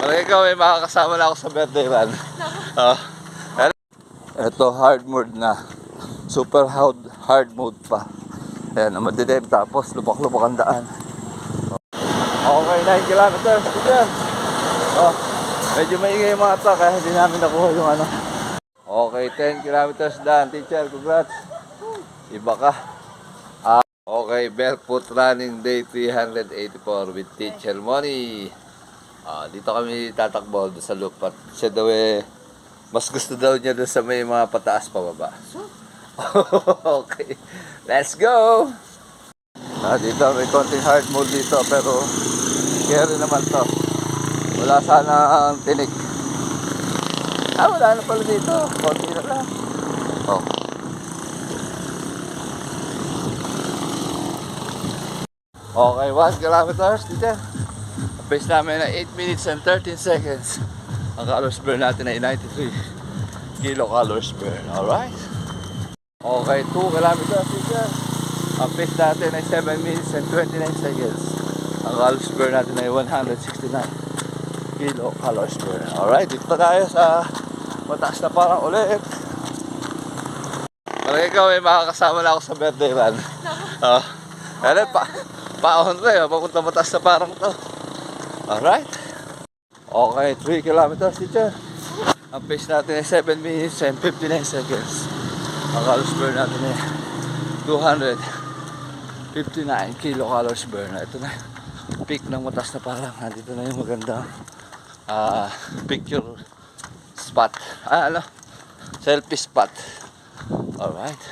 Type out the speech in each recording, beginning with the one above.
Parang ikaw may makakasama na ako sa birthday run. Oh. Ito hard mode na. Super hard mode pa. Ayan, madilim tapos lubak-lubak ang daan. Okay, 9 kilometers. Teacher. Oh, medyo maingay yung mga truck kaya hindi namin nakuha yung ano. Okay, 10 kilometers done. Teacher, congrats. Iba ka. Okay, barefoot running day 384 with Teacher Money. Dito kami tatakbo sa loop at siya daw mas gusto daw niya doon sa may mga pataas pababa. Okay, let's go! Dito may konting hard mode dito pero carry naman to. Wala sana ang tinik. Wala na pala dito. Konti na lang. Oh. Okay, 1 kilometers dito. Ang pace namin na 8 minutes and 13 seconds. Ang calories burn natin ay 93 kilocalories burn. Alright? Okay, 2 kilometers dito. Ang pace natin ay 7 minutes and 29 seconds. Ang calories burn natin ay 169 kilocalories burn. Alright, dito tayo sa mataas na parang ulit. Parang ikaw may makakasama na ako sa birthday run. Ano pa? Paahon ko papunta mataas na parang to. Alright. Okay, 3 kilometers dito. Ang pace natin ay 7 minutes and 59 seconds. Ang calories burn natin ay 259 kilocalories burn. Ito na peak ng mataas na parang. Dito na yung magandang picture spot. Selfie spot. Alright.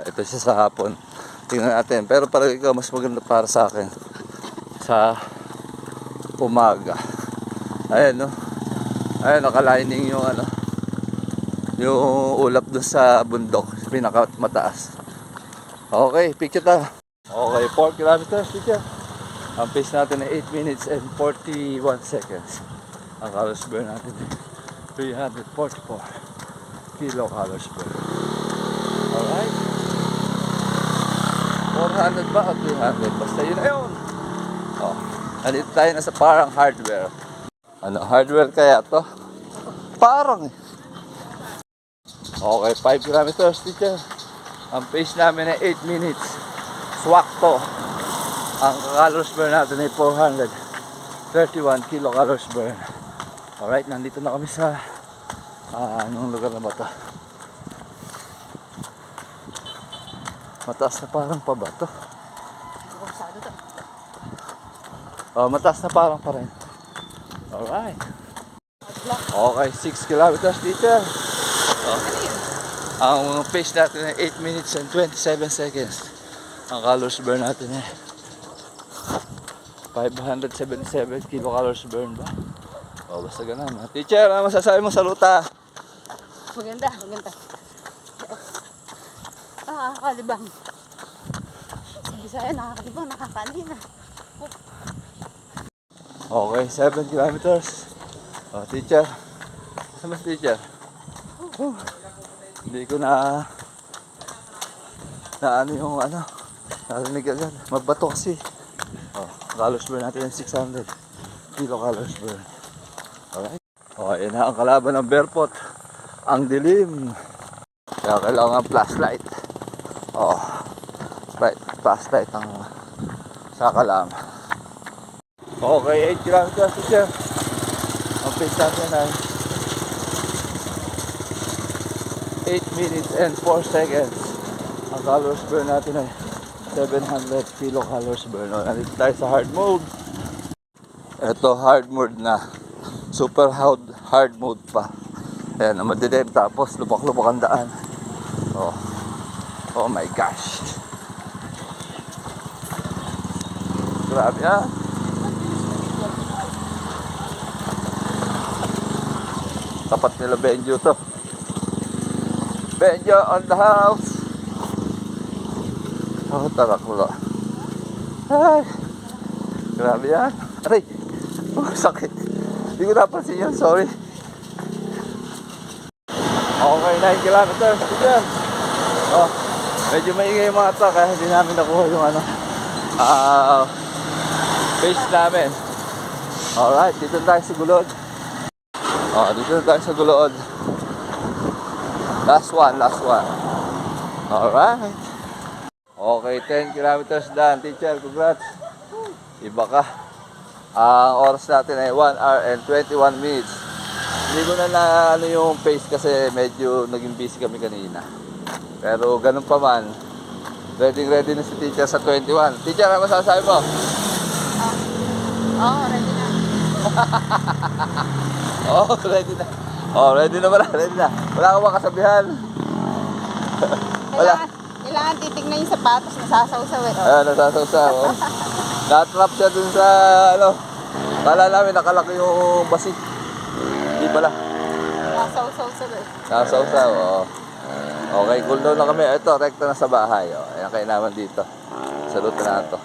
Ito siya sa hapon. Tingnan natin. Pero parang ikaw mas maganda para sa akin sa umaga. Ayan, no? Ayan, nakalining yung yung ulap doon sa bundok. Pinakamataas. Okay, picture tayo. Okay, 4 kilometers picture. Ang pace natin ay 8 minutes and 41 seconds. Ang calories burn natin ay 344 kilocalories burn. Alright. 400 ba o 300? Basta yun na yun. Nandito tayo na sa parang hardware. Hardware kaya to? Parang Okay, 5 kilometers teacher. Ang pace namin ay 8 minutes. Swakto. Ang calories burn natin ay 431 kilocalories burn. Alright, nandito na kami sa anong lugar na ba to? Mataas na parang pa ba to? Mataas na parang pa rin. Alright. Okay, 6 kilometers teacher. Ang pace natin ay 8 minutes and 27 seconds. Ang calories burn natin ay 577 kilocalories burn ba? Basta ganun. Teacher, ano masasabi mo sa ruta? Maganda. Nakakalibang. Bisaya, nakakalibang, nakakanina. Okay, 7 kilometers. Teacher. Saan mas teacher? Hindi ko na yung narinig agad. Magbato kasi. Calories burn natin yung 600 kilocalories burn. Alright. Yan na ang kalaban ng barefoot. Ang dilim. Kaya kailangan flashlight. Flashlight ang sakalam. Okay, 8 kilometers teacher. Ang pace natin ay 8 minutes and 4 seconds. Ang calories burn natin ay 700 kilocalories burn. Nandito tayo sa hard mode. Ito hard mode na. Super hard mode pa. Ayan, madilim tapos lubak-lubak ang daan. Oh my gosh. Grabe yan. Tapat nila Benjo to. Benjo on the house. Taraklo. Ay. Grabe yan. Aray. Sakit. Hindi ko napansin yan. Sorry. Okay, 9 kilometers. Teacher. Medyo maingay yung mga truck kaya hindi namin nakuha yung pace namin. Alright, dito na tayo sa gulod. Dito na tayo sa gulod. Last one. Alright. Okay, 10 kilometers done. Teacher, congrats. Iba ka. Ang oras natin ay 1 hour and 21 minutes. Hindi ko na ano yung pace kasi medyo naging busy kami kanina. Pero ganun pa man, ready na si teacher sa 21. Teacher, ano masasabi mo? Ready na. Ready na pala, ready na. Wala ka ba kasabihan? Wala. Kailangan titignan yung sapatos, nasasawsaw eh. Ayan, nasasawsaw. Na-trap siya dun sa, kala namin nakalaki yung basi. Hindi pala. Nasawsaw eh. Nasawsaw, Okay, cool down na kami. Ito, rekta na sa bahay. Ayan kayo naman dito. Salute na to.